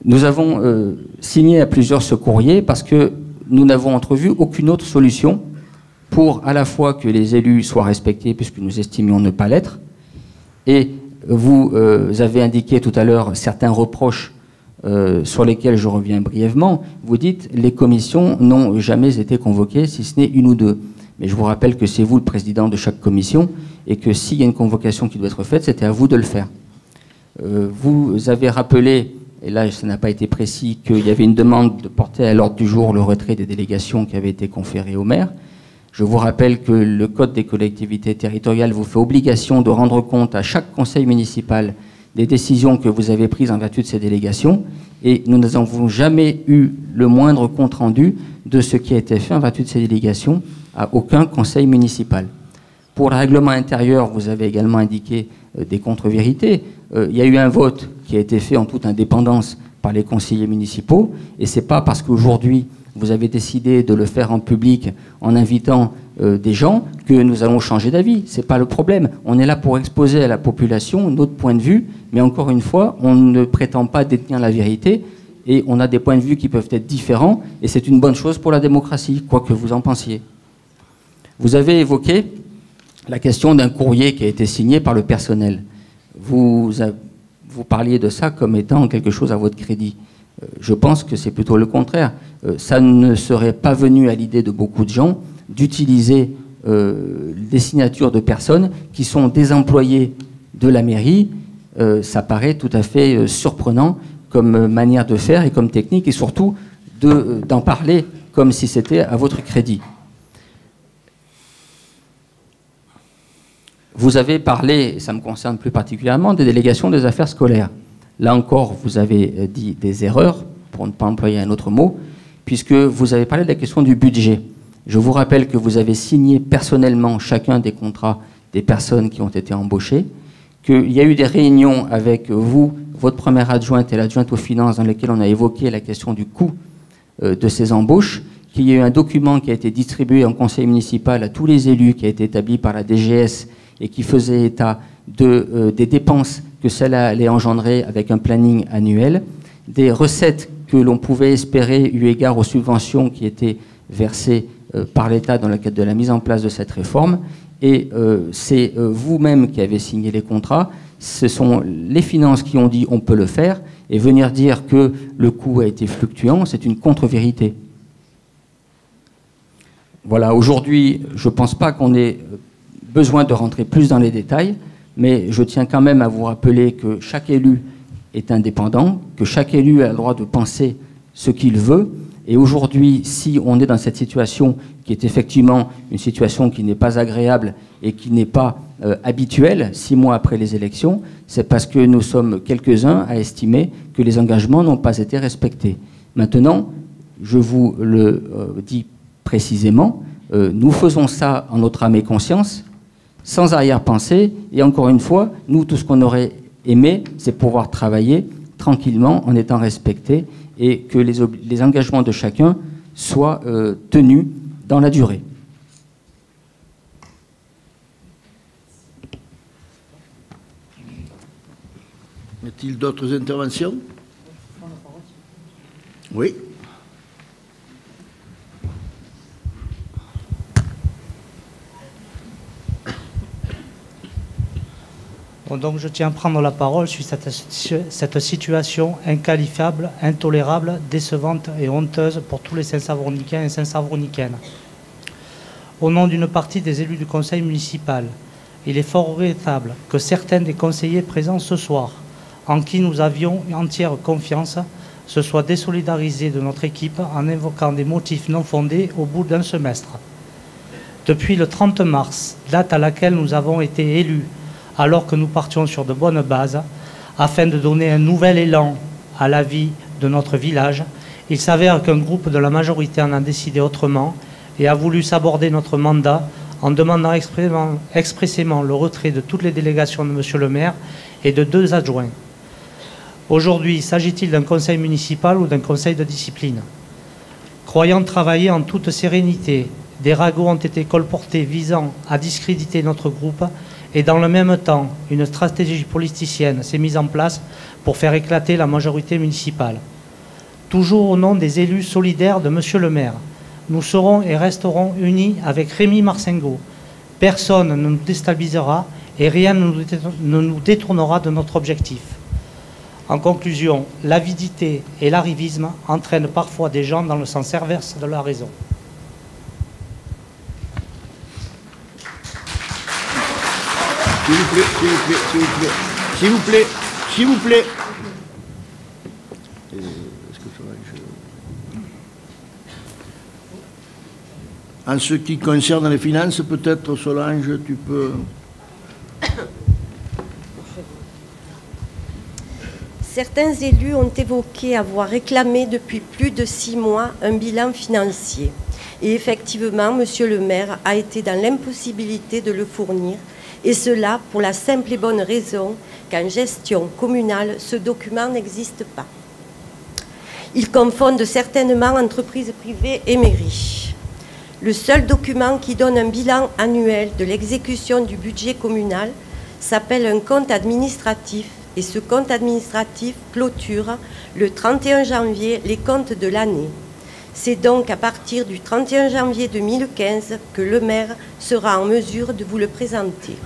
Nous avons signé à plusieurs ce courrier parce que nous n'avons entrevu aucune autre solution pour à la fois que les élus soient respectés, puisque nous estimions ne pas l'être, et vous avez indiqué tout à l'heure certains reproches sur lesquels je reviens brièvement. Vous dites les commissions n'ont jamais été convoquées, si ce n'est une ou deux. Mais je vous rappelle que c'est vous le président de chaque commission et que s'il y a une convocation qui doit être faite, c'était à vous de le faire. Vous avez rappelé, et là ça n'a pas été précis, qu'il y avait une demande de porter à l'ordre du jour le retrait des délégations qui avaient été conférées au maire. Je vous rappelle que le Code des collectivités territoriales vous fait obligation de rendre compte à chaque conseil municipal des décisions que vous avez prises en vertu de ces délégations, et nous n'avons jamais eu le moindre compte-rendu de ce qui a été fait en vertu de ces délégations à aucun conseil municipal. Pour le règlement intérieur, vous avez également indiqué des contre-vérités. Il y a eu un vote qui a été fait en toute indépendance par les conseillers municipaux, et ce n'est pas parce qu'aujourd'hui vous avez décidé de le faire en public en invitant des gens que nous allons changer d'avis. Ce n'est pas le problème. On est là pour exposer à la population notre point de vue, mais encore une fois, on ne prétend pas détenir la vérité et on a des points de vue qui peuvent être différents et c'est une bonne chose pour la démocratie, quoi que vous en pensiez. Vous avez évoqué la question d'un courrier qui a été signé par le personnel. Vous parliez de ça comme étant quelque chose à votre crédit. Je pense que c'est plutôt le contraire. Ça ne serait pas venu à l'idée de beaucoup de gens d'utiliser des signatures de personnes qui sont des employés de la mairie. Ça paraît tout à fait surprenant comme manière de faire et comme technique, et surtout d'en parler comme si c'était à votre crédit. Vous avez parlé, et ça me concerne plus particulièrement, des délégations des affaires scolaires. Là encore, vous avez dit des erreurs, pour ne pas employer un autre mot, puisque vous avez parlé de la question du budget. Je vous rappelle que vous avez signé personnellement chacun des contrats des personnes qui ont été embauchées, qu'il y a eu des réunions avec vous, votre première adjointe et l'adjointe aux finances, dans lesquelles on a évoqué la question du coût de ces embauches, qu'il y a eu un document qui a été distribué en conseil municipal à tous les élus, qui a été établi par la DGS et qui faisait état des dépenses que cela allait engendrer avec un planning annuel, des recettes que l'on pouvait espérer eu égard aux subventions qui étaient versées par l'État dans le cadre de la mise en place de cette réforme. Et c'est vous-même qui avez signé les contrats. Ce sont les finances qui ont dit on peut le faire, et venir dire que le coût a été fluctuant, c'est une contre-vérité. Voilà, aujourd'hui, je ne pense pas qu'on ait besoin de rentrer plus dans les détails, mais je tiens quand même à vous rappeler que chaque élu est indépendant, que chaque élu a le droit de penser ce qu'il veut, Et aujourd'hui, si on est dans cette situation qui est effectivement une situation qui n'est pas agréable et qui n'est pas habituelle, 6 mois après les élections, c'est parce que nous sommes quelques-uns à estimer que les engagements n'ont pas été respectés. Maintenant, je vous le dis précisément, nous faisons ça en notre âme et conscience, sans arrière-pensée, et encore une fois, nous, tout ce qu'on aurait aimé, c'est pouvoir travailler tranquillement en étant respectés et que les engagements de chacun soient tenus dans la durée. Y a-t-il d'autres interventions? Oui. Bon, donc je tiens à prendre la parole sur cette situation inqualifiable, intolérable, décevante et honteuse pour tous les Saint-Savronicains et Saint-Savronicaines. Au nom d'une partie des élus du conseil municipal, il est fort regrettable que certains des conseillers présents ce soir, en qui nous avions une entière confiance, se soient désolidarisés de notre équipe en invoquant des motifs non fondés au bout d'un semestre. Depuis le 30 mars, date à laquelle nous avons été élus, alors que nous partions sur de bonnes bases, afin de donner un nouvel élan à la vie de notre village, il s'avère qu'un groupe de la majorité en a décidé autrement et a voulu s'aborder notre mandat en demandant expressément le retrait de toutes les délégations de M. le maire et de 2 adjoints. Aujourd'hui, s'agit-il d'un conseil municipal ou d'un conseil de discipline? Croyant travailler en toute sérénité, des ragots ont été colportés visant à discréditer notre groupe et dans le même temps, une stratégie politicienne s'est mise en place pour faire éclater la majorité municipale. Toujours au nom des élus solidaires de M. le maire, nous serons et resterons unis avec Rémi Marcingot. Personne ne nous déstabilisera et rien ne nous détournera de notre objectif. En conclusion, l'avidité et l'arrivisme entraînent parfois des gens dans le sens inverse de la raison. S'il vous plaît, s'il vous plaît, s'il vous plaît, s'il vous plaît, s'il vous plaît. Est-ce que en ce qui concerne les finances, peut-être, Solange, tu peux... Certains élus ont évoqué avoir réclamé depuis plus de 6 mois un bilan financier. Et effectivement, Monsieur le maire a été dans l'impossibilité de le fournir, et cela pour la simple et bonne raison qu'en gestion communale, ce document n'existe pas. Ils confondent certainement entreprises privées et mairies. Le seul document qui donne un bilan annuel de l'exécution du budget communal s'appelle un compte administratif, et ce compte administratif clôture le 31 janvier les comptes de l'année. C'est donc à partir du 31 janvier 2015 que le maire sera en mesure de vous le présenter.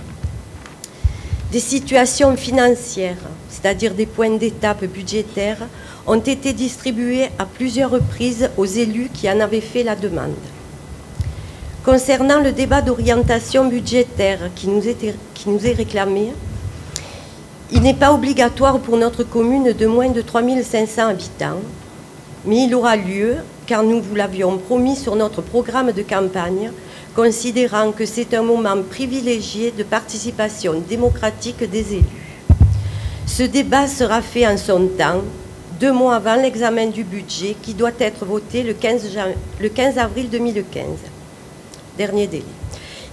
Des situations financières, c'est-à-dire des points d'étape budgétaires, ont été distribués à plusieurs reprises aux élus qui en avaient fait la demande. Concernant le débat d'orientation budgétaire qui nous est réclamé, il n'est pas obligatoire pour notre commune de moins de 3500 habitants, mais il aura lieu car nous vous l'avions promis sur notre programme de campagne, considérant que c'est un moment privilégié de participation démocratique des élus. Ce débat sera fait en son temps, 2 mois avant l'examen du budget qui doit être voté le 15 avril 2015. Dernier délai.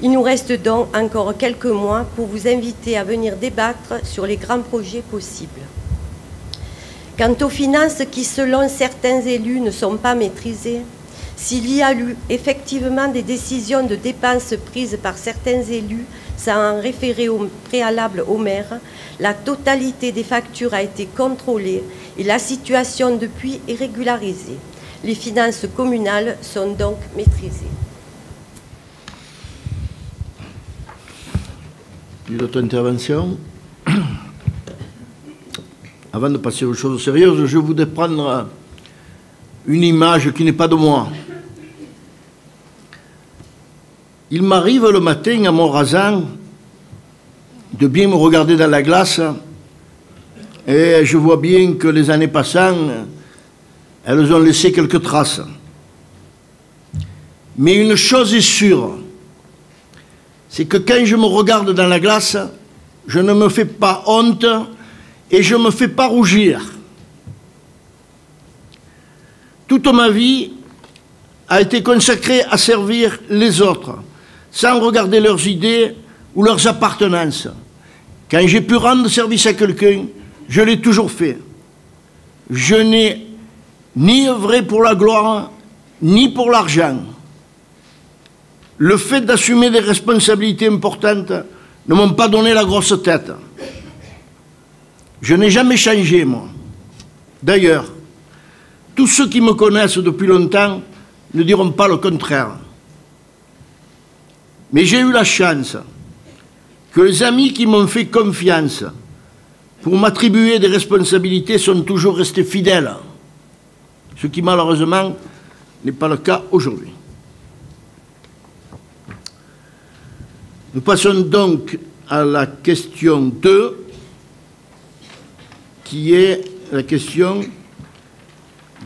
Il nous reste donc encore quelques mois pour vous inviter à venir débattre sur les grands projets possibles. Quant aux finances qui, selon certains élus, ne sont pas maîtrisées, s'il y a eu effectivement des décisions de dépenses prises par certains élus sans en référer au préalable au maire, la totalité des factures a été contrôlée et la situation depuis est régularisée. Les finances communales sont donc maîtrisées. D'autres interventions? Avant de passer aux choses sérieuses, je voudrais prendre une image qui n'est pas de moi. Il m'arrive le matin à Montrazan de bien me regarder dans la glace et je vois bien que les années passant, elles ont laissé quelques traces. Mais une chose est sûre, c'est que quand je me regarde dans la glace, je ne me fais pas honte et je ne me fais pas rougir. Toute ma vie a été consacrée à servir les autres, sans regarder leurs idées ou leurs appartenances. Quand j'ai pu rendre service à quelqu'un, je l'ai toujours fait. Je n'ai ni œuvré pour la gloire, ni pour l'argent. Le fait d'assumer des responsabilités importantes ne m'ont pas donné la grosse tête. Je n'ai jamais changé, moi. D'ailleurs, tous ceux qui me connaissent depuis longtemps ne diront pas le contraire. Mais j'ai eu la chance que les amis qui m'ont fait confiance pour m'attribuer des responsabilités sont toujours restés fidèles, ce qui malheureusement n'est pas le cas aujourd'hui. Nous passons donc à la question 2, qui est la question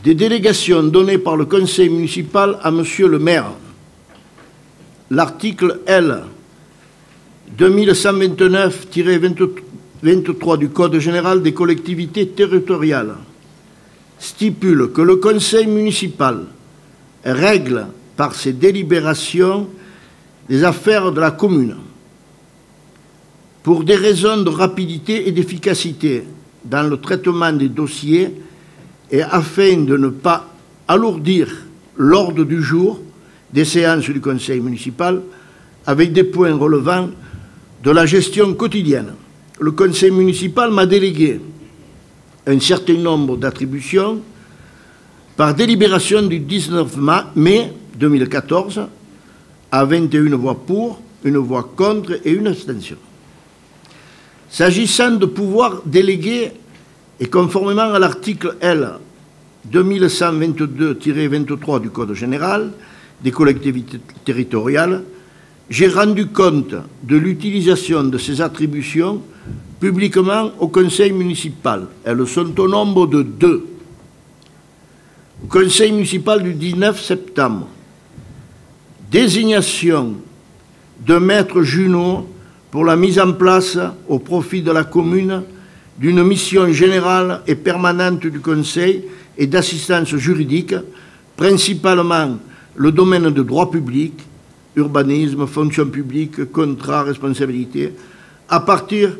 des délégations données par le conseil municipal à monsieur le maire. L'article L 2129-23 du Code général des collectivités territoriales stipule que le conseil municipal règle par ses délibérations des affaires de la commune. Pour des raisons de rapidité et d'efficacité dans le traitement des dossiers et afin de ne pas alourdir l'ordre du jour des séances du conseil municipal avec des points relevant de la gestion quotidienne, le conseil municipal m'a délégué un certain nombre d'attributions par délibération du 19 mai 2014 à 21 voix pour, 1 voix contre et 1 abstention. S'agissant de pouvoir déléguer et conformément à l'article L 2122-23 du Code général des collectivités territoriales, j'ai rendu compte de l'utilisation de ces attributions publiquement au conseil municipal. Elles sont au nombre de 2. Au conseil municipal du 19 septembre, désignation de maître Junot pour la mise en place au profit de la commune d'une mission générale et permanente du conseil et d'assistance juridique, principalement le domaine de droit public, urbanisme, fonction publique, contrat, responsabilité, à partir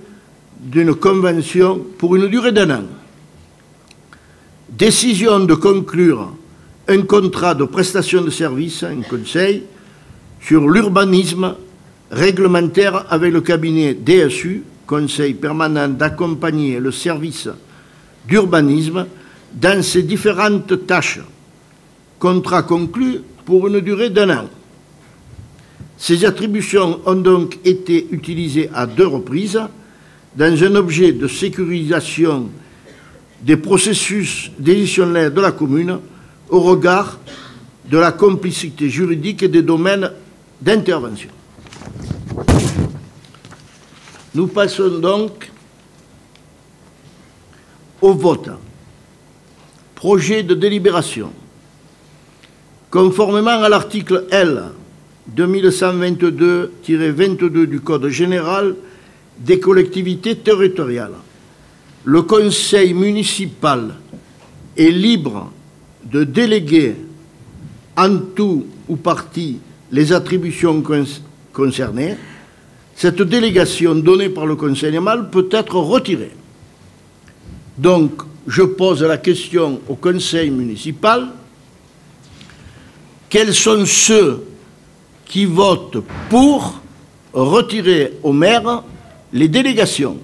d'une convention pour une durée d'1 an. Décision de conclure un contrat de prestation de services, un conseil, sur l'urbanisme réglementaire avec le cabinet DSU, Conseil permanent d'accompagner le service d'urbanisme dans ses différentes tâches. Contrat conclu pour une durée d'1 an. Ces attributions ont donc été utilisées à 2 reprises dans un objet de sécurisation des processus décisionnels de la commune au regard de la complicité juridique et des domaines d'intervention. Nous passons donc au vote. Projet de délibération. Conformément à l'article L 2122-22 du Code général des collectivités territoriales, le conseil municipal est libre de déléguer en tout ou partie les attributions concernées. Cette délégation donnée par le conseil municipal peut être retirée. Donc, je pose la question au conseil municipal. Quels sont ceux qui votent pour retirer au maire les délégations?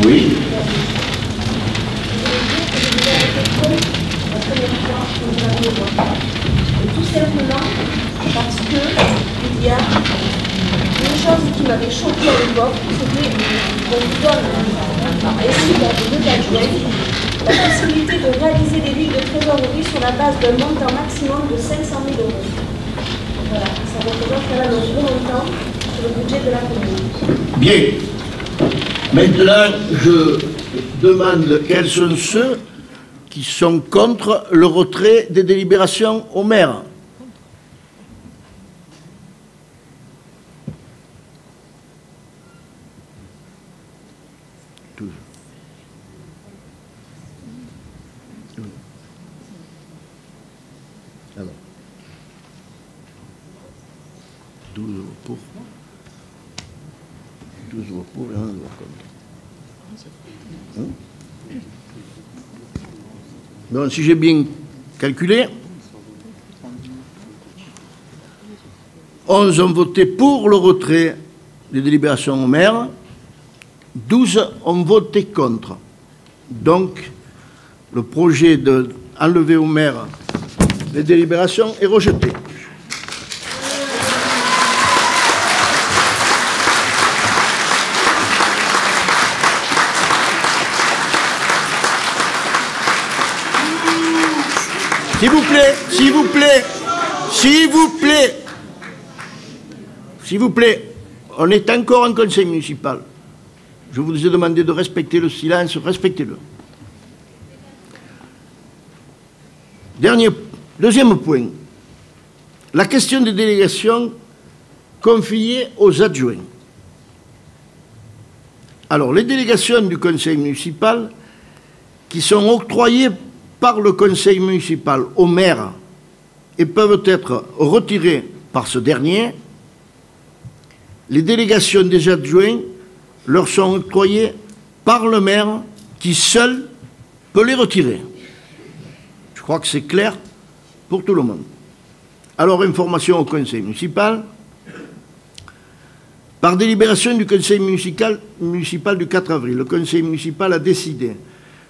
Oui. Tout simplement parce que il y a une chose qui m'avait choqué à l'époque, c'était qu'on vous donne, ici dans le adjoint, la possibilité de réaliser des lignes de trésorerie sur la base d'un montant maximum de 500 000 €. Voilà, ça représente quand même un gros montant sur le budget de la commune. Bien. Maintenant, demande quels sont ceux qui sont contre le retrait des délibérations au maire. Alors, 12 pour. 12 voix pour et 1 voix contre. Donc, si j'ai bien calculé, 11 ont voté pour le retrait des délibérations au maire, 12 ont voté contre. Donc, le projet d'enlever au maire les délibérations est rejeté. S'il vous plaît, s'il vous plaît, s'il vous plaît, s'il vous plaît, on est encore en conseil municipal. Je vous ai demandé de respecter le silence, respectez-le. Deuxième point, la question des délégations confiées aux adjoints. Alors, les délégations du conseil municipal qui sont octroyées par le conseil municipal au maire et peuvent être retirées par ce dernier, les délégations des adjoints leur sont octroyées par le maire qui seul peut les retirer. Je crois que c'est clair pour tout le monde. Alors, information au conseil municipal. Par délibération du conseil municipal du 4 avril, le conseil municipal a décidé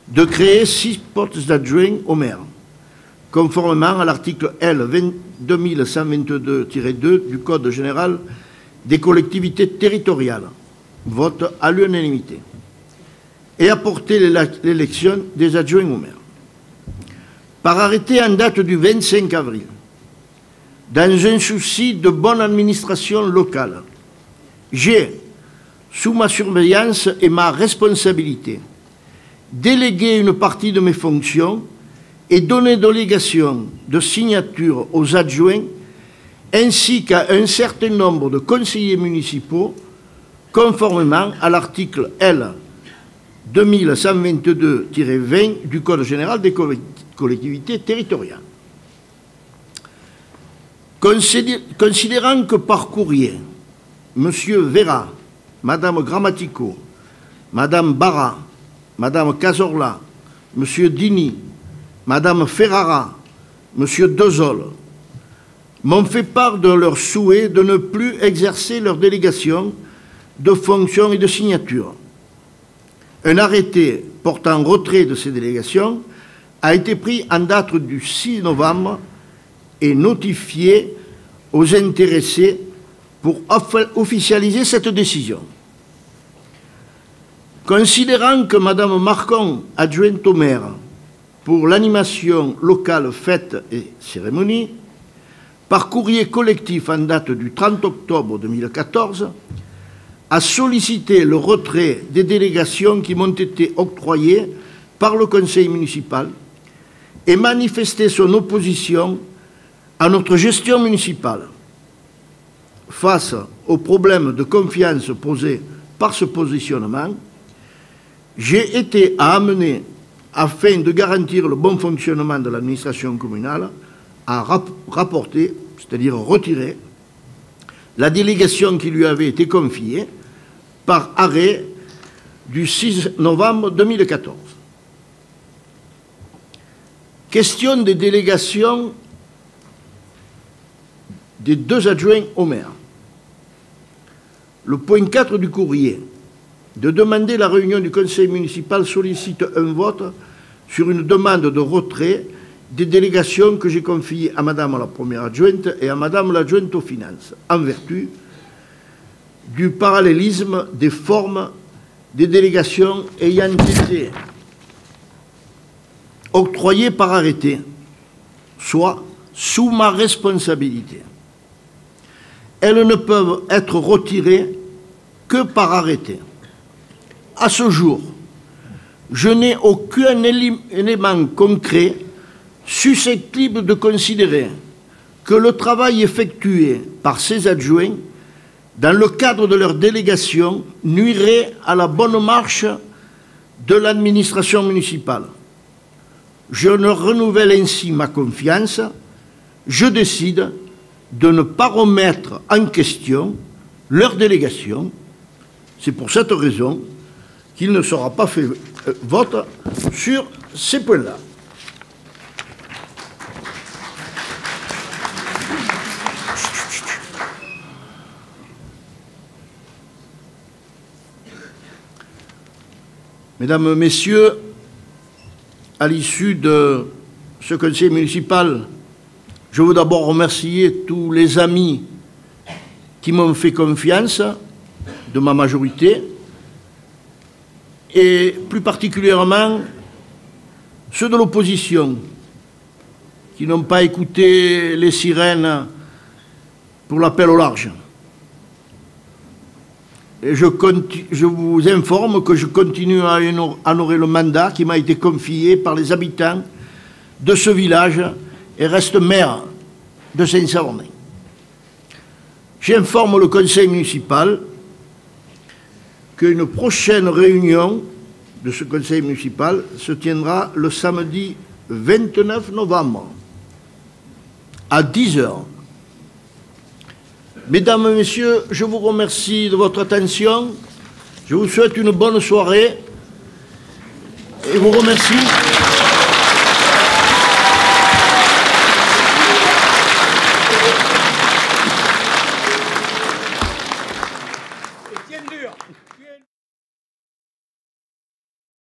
de créer 6 postes d'adjoints au maire, conformément à l'article L. 2122-2 du Code général des collectivités territoriales, vote à l'unanimité, et a porté l'élection des adjoints au maire. Par arrêté en date du 25 avril, dans un souci de bonne administration locale, j'ai, sous ma surveillance et ma responsabilité, délégué une partie de mes fonctions et donné délégation de signature aux adjoints ainsi qu'à un certain nombre de conseillers municipaux conformément à l'article L. 2122-20 du Code général des collectivités territoriales. Considérant que par courrier, M. Vera, Mme Grammatico, Mme Barra, Mme Cazorla, M. Dini, Mme Ferrara, M. Dezol m'ont fait part de leur souhait de ne plus exercer leur délégation de fonctions et de signature. Un arrêté portant retrait de ces délégations a été pris en date du 6 novembre et notifié aux intéressés pour officialiser cette décision. Considérant que Mme Marcon, adjointe au maire pour l'animation locale, fêtes et cérémonies, par courrier collectif en date du 30 octobre 2014, a sollicité le retrait des délégations qui m'ont été octroyées par le conseil municipal et manifesté son opposition à notre gestion municipale. Face aux problèmes de confiance posés par ce positionnement, j'ai été amené, afin de garantir le bon fonctionnement de l'administration communale, à rapporter, c'est-à-dire retirer, la délégation qui lui avait été confiée par arrêt du 6 novembre 2014. Question des délégations des 2 adjoints au maire. Le point 4 du courrier de demander la réunion du conseil municipal sollicite un vote sur une demande de retrait des délégations que j'ai confiées à Madame la première adjointe et à Madame l'adjointe aux finances, en vertu du parallélisme des formes des délégations ayant été octroyées par arrêté, soit sous ma responsabilité. Elles ne peuvent être retirées que par arrêté. À ce jour, je n'ai aucun élément concret susceptible de considérer que le travail effectué par ces adjoints dans le cadre de leur délégation nuirait à la bonne marche de l'administration municipale. Je leur renouvelle ainsi ma confiance. Je décide de ne pas remettre en question leur délégation. C'est pour cette raison qu'il ne sera pas fait vote sur ces points-là. Mesdames, Messieurs, à l'issue de ce conseil municipal, je veux d'abord remercier tous les amis qui m'ont fait confiance de ma majorité et plus particulièrement ceux de l'opposition qui n'ont pas écouté les sirènes pour l'appel au large. Et je vous informe que je continue à honorer le mandat qui m'a été confié par les habitants de ce village et reste maire de Saint-Savornin. J'informe le conseil municipal qu'une prochaine réunion de ce conseil municipal se tiendra le samedi 29 novembre à 10 h. Mesdames et Messieurs, je vous remercie de votre attention. Je vous souhaite une bonne soirée et vous remercie.